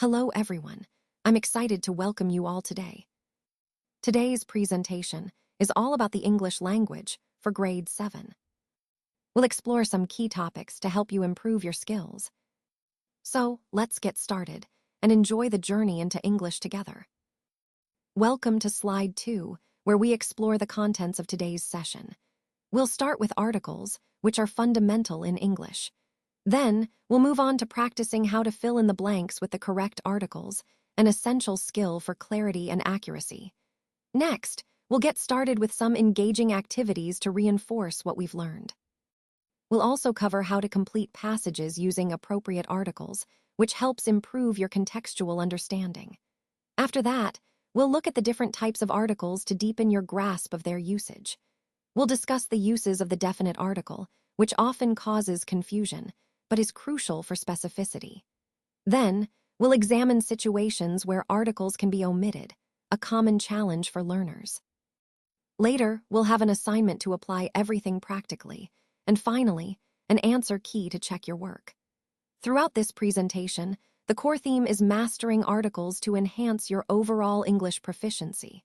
Hello, everyone. I'm excited to welcome you all today. Today's presentation is all about the English language for grade 7. We'll explore some key topics to help you improve your skills. So, let's get started and enjoy the journey into English together. Welcome to Slide 2, where we explore the contents of today's session. We'll start with articles, which are fundamental in English. Then, we'll move on to practicing how to fill in the blanks with the correct articles, an essential skill for clarity and accuracy. Next, we'll get started with some engaging activities to reinforce what we've learned. We'll also cover how to complete passages using appropriate articles, which helps improve your contextual understanding. After that, we'll look at the different types of articles to deepen your grasp of their usage. We'll discuss the uses of the definite article, which often causes confusion, but is crucial for specificity. Then, we'll examine situations where articles can be omitted, a common challenge for learners. Later, we'll have an assignment to apply everything practically, and finally, an answer key to check your work. Throughout this presentation, the core theme is mastering articles to enhance your overall English proficiency.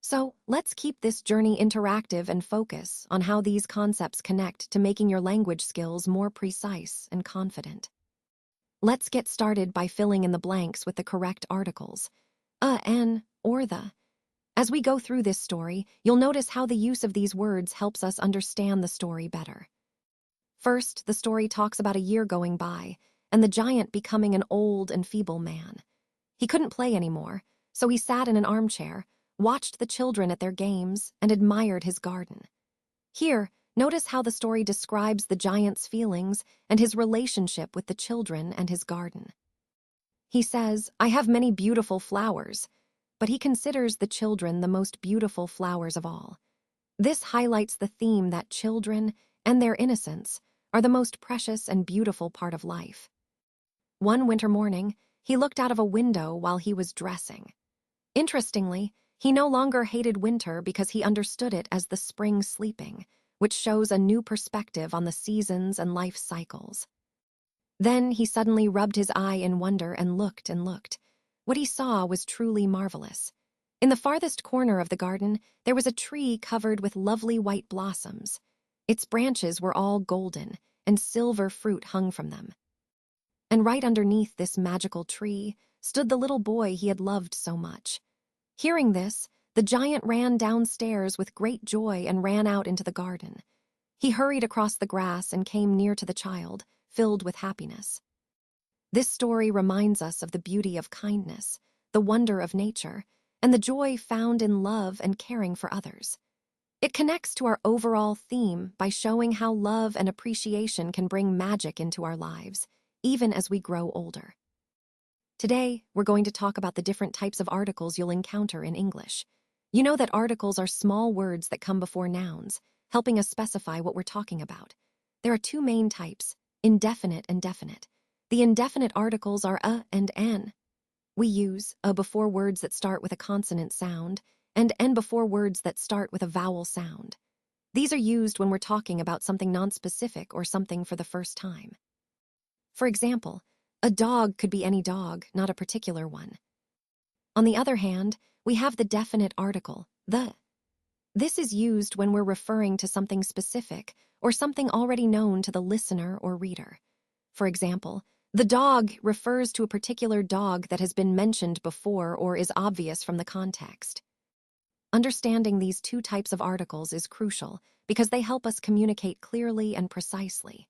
So, let's keep this journey interactive and focus on how these concepts connect to making your language skills more precise and confident. Let's get started by filling in the blanks with the correct articles, an, or the. As we go through this story, you'll notice how the use of these words helps us understand the story better. First, the story talks about a year going by, and the giant becoming an old and feeble man. He couldn't play anymore, so he sat in an armchair, watched the children at their games, and admired his garden. Here, notice how the story describes the giant's feelings and his relationship with the children and his garden. He says, "I have many beautiful flowers," but he considers the children the most beautiful flowers of all. This highlights the theme that children and their innocence are the most precious and beautiful part of life. One winter morning, he looked out of a window while he was dressing. Interestingly, he no longer hated winter because he understood it as the spring sleeping, which shows a new perspective on the seasons and life cycles. Then he suddenly rubbed his eye in wonder and looked and looked. What he saw was truly marvelous. In the farthest corner of the garden, there was a tree covered with lovely white blossoms. Its branches were all golden, and silver fruit hung from them. And right underneath this magical tree stood the little boy he had loved so much. Hearing this, the giant ran downstairs with great joy and ran out into the garden. He hurried across the grass and came near to the child, filled with happiness. This story reminds us of the beauty of kindness, the wonder of nature, and the joy found in love and caring for others. It connects to our overall theme by showing how love and appreciation can bring magic into our lives, even as we grow older. Today, we're going to talk about the different types of articles you'll encounter in English. You know that articles are small words that come before nouns, helping us specify what we're talking about. There are two main types, indefinite and definite. The indefinite articles are a and an. We use a before words that start with a consonant sound and n before words that start with a vowel sound. These are used when we're talking about something nonspecific or something for the first time. For example, a dog could be any dog, not a particular one. On the other hand, we have the definite article, the. This is used when we're referring to something specific or something already known to the listener or reader. For example, the dog refers to a particular dog that has been mentioned before or is obvious from the context. Understanding these two types of articles is crucial because they help us communicate clearly and precisely.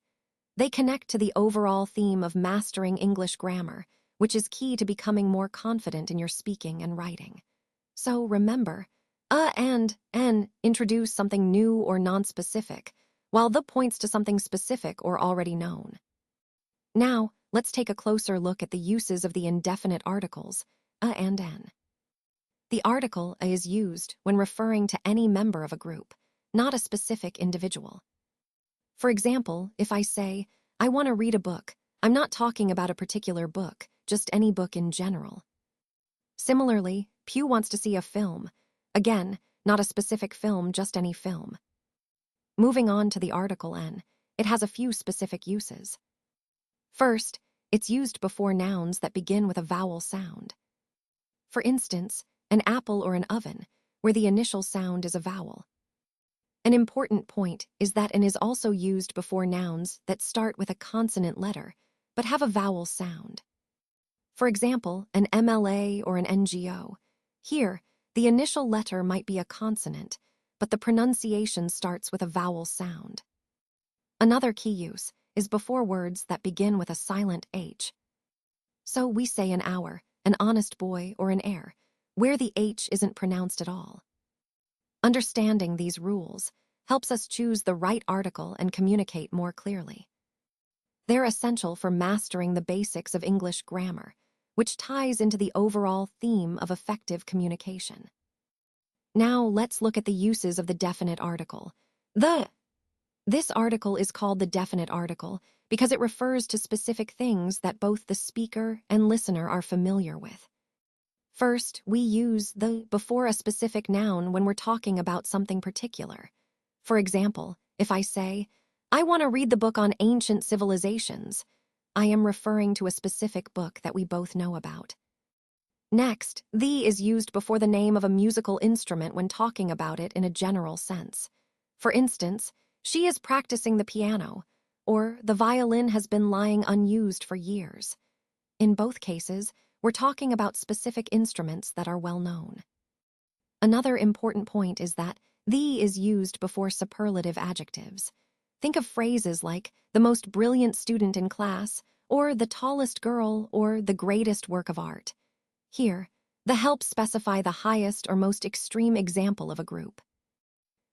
They connect to the overall theme of mastering English grammar, which is key to becoming more confident in your speaking and writing. So remember, a and n introduce something new or nonspecific, while the points to something specific or already known. Now, let's take a closer look at the uses of the indefinite articles, a and n. The article a is used when referring to any member of a group, not a specific individual. For example, if I say, "I want to read a book," I'm not talking about a particular book, just any book in general. Similarly, Pew wants to see a film. Again, not a specific film, just any film. Moving on to the article n, it has a few specific uses. First, It's used before nouns that begin with a vowel sound. For instance, an apple or an oven, where the initial sound is a vowel. An important point is that an is also used before nouns that start with a consonant letter, but have a vowel sound. For example, an MLA or an NGO. Here, the initial letter might be a consonant, but the pronunciation starts with a vowel sound. Another key use is before words that begin with a silent H. So we say an hour, an honest boy, or an heir, where the H isn't pronounced at all. Understanding these rules helps us choose the right article and communicate more clearly. They're essential for mastering the basics of English grammar, which ties into the overall theme of effective communication. Now let's look at the uses of the definite article. This article is called the definite article because it refers to specific things that both the speaker and listener are familiar with. First, we use the before a specific noun when we're talking about something particular. For example, if I say, "I want to read the book on ancient civilizations," I am referring to a specific book that we both know about. Next, the is used before the name of a musical instrument when talking about it in a general sense. For instance, "She is practicing the piano," or "the violin has been lying unused for years." In both cases, we're talking about specific instruments that are well known. Another important point is that the is used before superlative adjectives. Think of phrases like "the most brilliant student in class," or "the tallest girl," or "the greatest work of art." Here, the helps specify the highest or most extreme example of a group.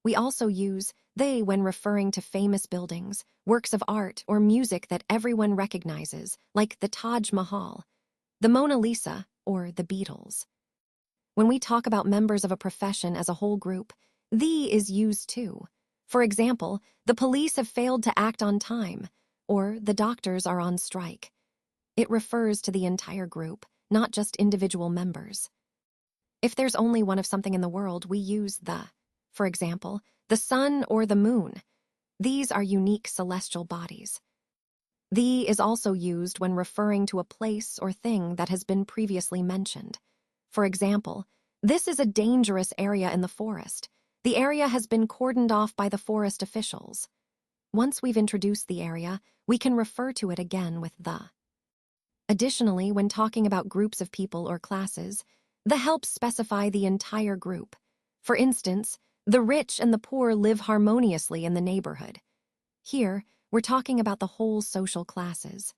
We also use they when referring to famous buildings, works of art, or music that everyone recognizes, like the Taj Mahal, the Mona Lisa, or the Beatles. When we talk about members of a profession as a whole group, the is used too. For example, "the police have failed to act on time," or "the doctors are on strike." It refers to the entire group, not just individual members. If there's only one of something in the world, we use the. For example, the sun or the moon. These are unique celestial bodies. The is also used when referring to a place or thing that has been previously mentioned. For example, "This is a dangerous area in the forest. The area has been cordoned off by the forest officials." Once we've introduced the area, we can refer to it again with the. Additionally, when talking about groups of people or classes, the helps specify the entire group. For instance, "the rich and the poor live harmoniously in the neighborhood." Here, we're talking about the whole social classes.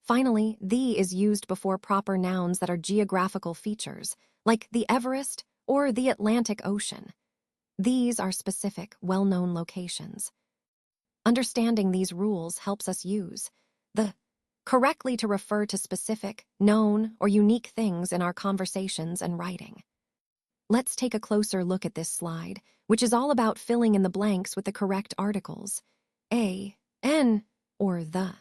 Finally, the is used before proper nouns that are geographical features, like the Everest or the Atlantic Ocean. These are specific, well-known locations. Understanding these rules helps us use the correctly to refer to specific, known, or unique things in our conversations and writing. Let's take a closer look at this slide, which is all about filling in the blanks with the correct articles, a, n, or the.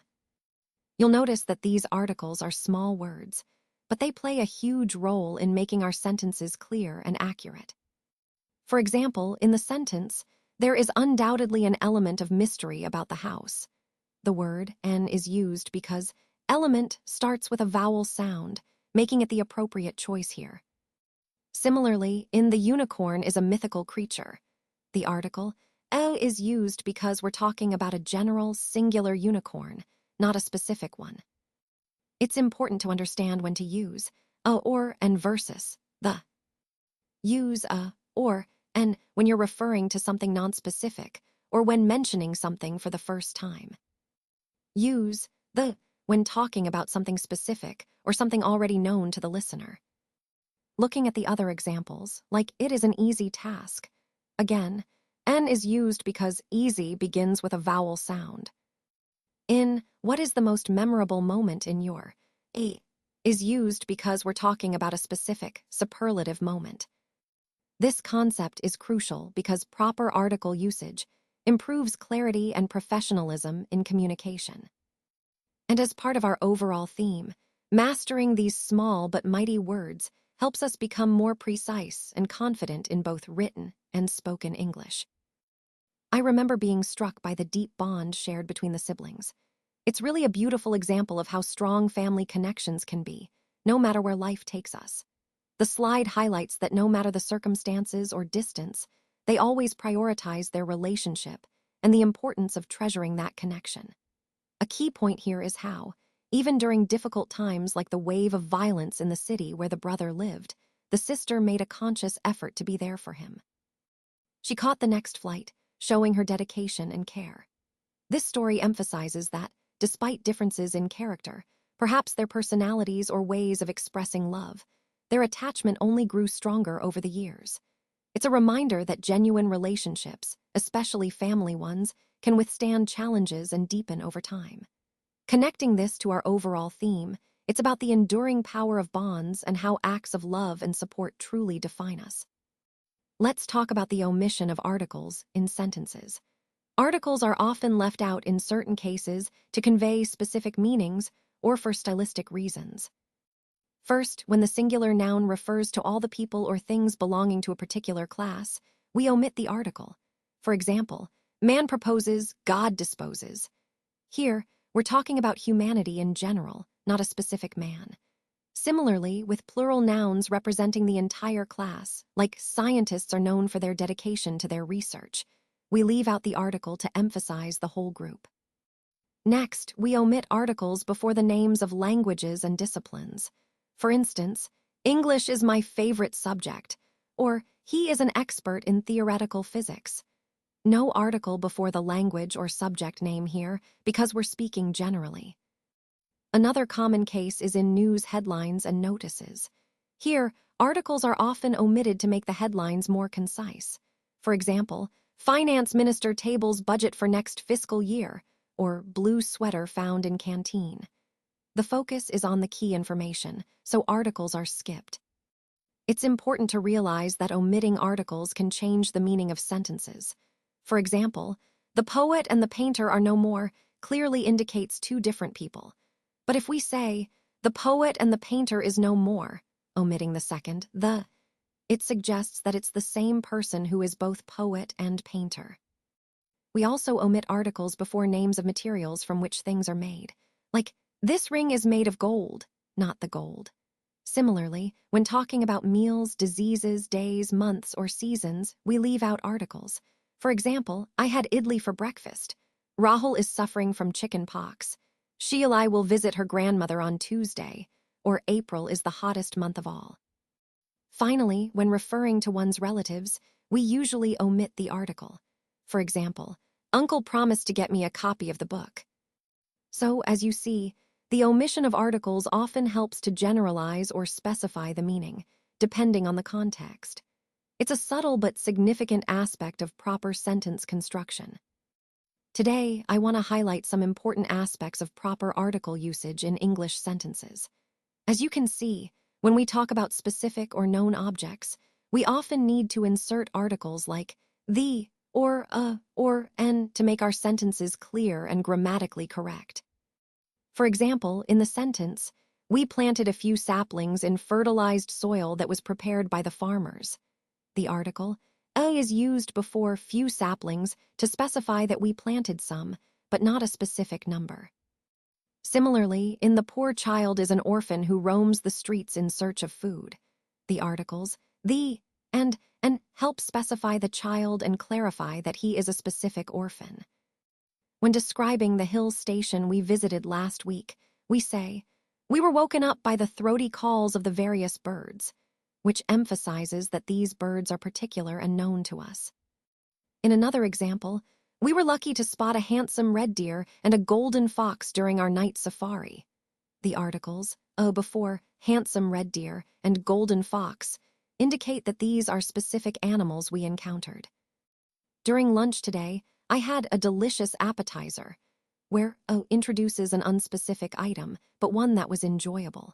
You'll notice that these articles are small words, but they play a huge role in making our sentences clear and accurate. For example, in the sentence, "There is undoubtedly an element of mystery about the house." The word "n" is used because element starts with a vowel sound, making it the appropriate choice here. Similarly, in "the unicorn is a mythical creature," the article "e" is used because we're talking about a general, singular unicorn, not a specific one. It's important to understand when to use a or and versus the. Use a or and when you're referring to something nonspecific or when mentioning something for the first time. Use the when talking about something specific or something already known to the listener. Looking at the other examples, like "it is an easy task." Again, "n" is used because easy begins with a vowel sound. In "what is the most memorable moment in your," a is used because we're talking about a specific, superlative moment. This concept is crucial because proper article usage improves clarity and professionalism in communication. And as part of our overall theme, mastering these small but mighty words helps us become more precise and confident in both written and spoken English. I remember being struck by the deep bond shared between the siblings. It's really a beautiful example of how strong family connections can be, no matter where life takes us. The slide highlights that no matter the circumstances or distance, they always prioritize their relationship and the importance of treasuring that connection. A key point here is how, even during difficult times like the wave of violence in the city where the brother lived, the sister made a conscious effort to be there for him. She caught the next flight, showing her dedication and care. This story emphasizes that, despite differences in character, perhaps their personalities or ways of expressing love, their attachment only grew stronger over the years. It's a reminder that genuine relationships, especially family ones, can withstand challenges and deepen over time. Connecting this to our overall theme, it's about the enduring power of bonds and how acts of love and support truly define us. Let's talk about the omission of articles in sentences. Articles are often left out in certain cases to convey specific meanings or for stylistic reasons. First, when the singular noun refers to all the people or things belonging to a particular class, we omit the article. For example, man proposes, God disposes. Here, we're talking about humanity in general, not a specific man. Similarly, with plural nouns representing the entire class, like scientists are known for their dedication to their research, we leave out the article to emphasize the whole group. Next, we omit articles before the names of languages and disciplines. For instance, English is my favorite subject, or he is an expert in theoretical physics. No article before the language or subject name here because we're speaking generally. Another common case is in news headlines and notices. Here, articles are often omitted to make the headlines more concise. For example, Finance Minister tables budget for next fiscal year, or blue sweater found in canteen. The focus is on the key information, so articles are skipped. It's important to realize that omitting articles can change the meaning of sentences. For example, the poet and the painter are no more clearly indicates two different people. But if we say, the poet and the painter is no more, omitting the second, it suggests that it's the same person who is both poet and painter. We also omit articles before names of materials from which things are made, like, this ring is made of gold, not the gold. Similarly, when talking about meals, diseases, days, months, or seasons, we leave out articles. For example, I had idli for breakfast. Rahul is suffering from chicken pox. Sheilai will visit her grandmother on Tuesday, or April is the hottest month of all. Finally, when referring to one's relatives, we usually omit the article. For example, Uncle promised to get me a copy of the book. So, as you see, the omission of articles often helps to generalize or specify the meaning, depending on the context. It's a subtle but significant aspect of proper sentence construction. Today, I want to highlight some important aspects of proper article usage in English sentences. As you can see, when we talk about specific or known objects, we often need to insert articles like the, or a, or an to make our sentences clear and grammatically correct. For example, in the sentence, we planted a few saplings in fertilized soil that was prepared by the farmers. The article, a is used before few saplings to specify that we planted some, but not a specific number. Similarly, in the poor child is an orphan who roams the streets in search of food. The articles, the, and help specify the child and clarify that he is a specific orphan. When describing the hill station we visited last week, we say, we were woken up by the throaty calls of the various birds, which emphasizes that these birds are particular and known to us. In another example, we were lucky to spot a handsome red deer and a golden fox during our night safari. The articles, before handsome red deer and golden fox, indicate that these are specific animals we encountered. During lunch today, I had a delicious appetizer, where introduces an unspecific item, but one that was enjoyable.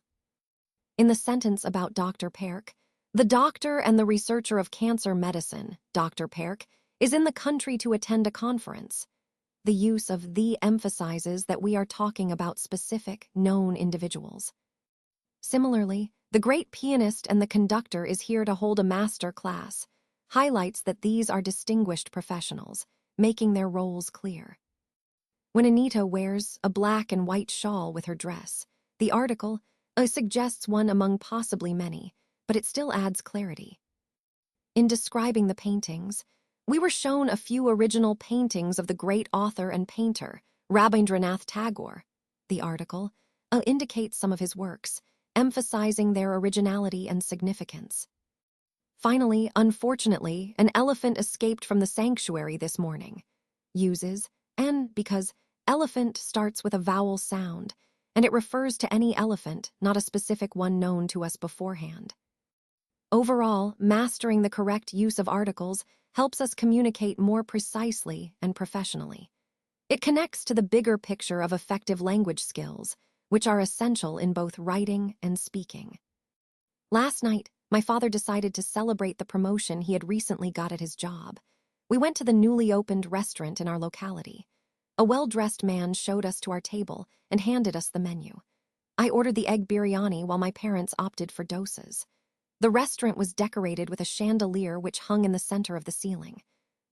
In the sentence about Dr. Perk, the doctor and the researcher of cancer medicine, Dr. Perk, is in the country to attend a conference. The use of the emphasizes that we are talking about specific, known individuals. Similarly, the great pianist and the conductor is here to hold a master class, highlights that these are distinguished professionals, making their roles clear. When Anita wears a black and white shawl with her dress, the article suggests one among possibly many, but it still adds clarity. In describing the paintings, we were shown a few original paintings of the great author and painter, Rabindranath Tagore. The article indicates some of his works, emphasizing their originality and significance. Finally, unfortunately, an elephant escaped from the sanctuary this morning. Uses, and because elephant starts with a vowel sound, and it refers to any elephant, not a specific one known to us beforehand. Overall, mastering the correct use of articles helps us communicate more precisely and professionally. It connects to the bigger picture of effective language skills, which are essential in both writing and speaking. Last night, my father decided to celebrate the promotion he had recently got at his job. We went to the newly opened restaurant in our locality. A well-dressed man showed us to our table and handed us the menu. I ordered the egg biryani while my parents opted for dosas. The restaurant was decorated with a chandelier which hung in the center of the ceiling.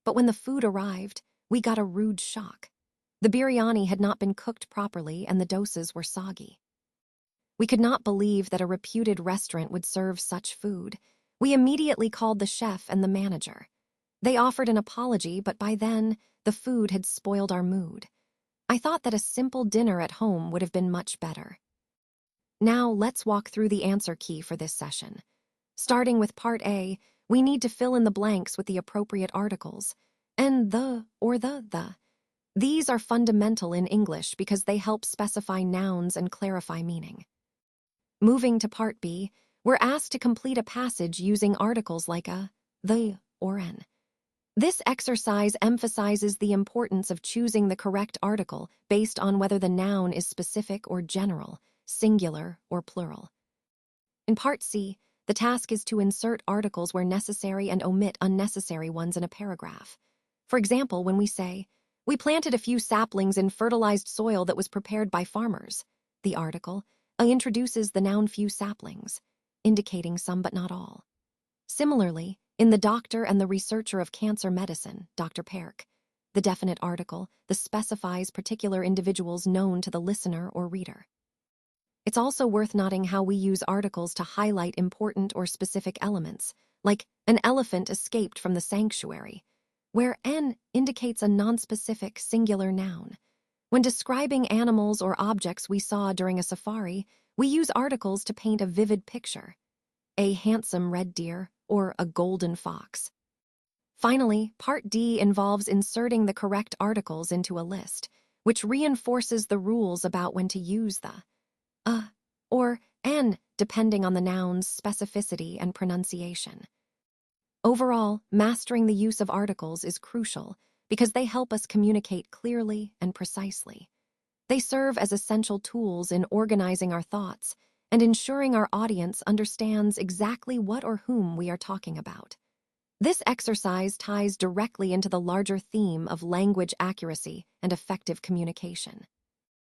But when the food arrived, we got a rude shock. The biryani had not been cooked properly and the dosas were soggy. We could not believe that a reputed restaurant would serve such food. We immediately called the chef and the manager. They offered an apology, but by then, the food had spoiled our mood. I thought that a simple dinner at home would have been much better. Now, let's walk through the answer key for this session. Starting with Part A, we need to fill in the blanks with the appropriate articles, and the or the. These are fundamental in English because they help specify nouns and clarify meaning. Moving to Part B, we're asked to complete a passage using articles like a, the, or an. This exercise emphasizes the importance of choosing the correct article based on whether the noun is specific or general, singular or plural. In Part C, the task is to insert articles where necessary and omit unnecessary ones in a paragraph. For example, when we say, "We planted a few saplings in fertilized soil that was prepared by farmers," the article introduces the noun few saplings, indicating some but not all. Similarly, in The Doctor and the Researcher of Cancer Medicine, Dr. Perk, the definite article specifies particular individuals known to the listener or reader. It's also worth noting how we use articles to highlight important or specific elements, like an elephant escaped from the sanctuary, where an indicates a nonspecific singular noun. When describing animals or objects we saw during a safari, we use articles to paint a vivid picture. A handsome red deer or a golden fox. Finally, Part D involves inserting the correct articles into a list, which reinforces the rules about when to use the or an, depending on the noun's specificity and pronunciation. Overall, mastering the use of articles is crucial because they help us communicate clearly and precisely. They serve as essential tools in organizing our thoughts and ensuring our audience understands exactly what or whom we are talking about. This exercise ties directly into the larger theme of language accuracy and effective communication.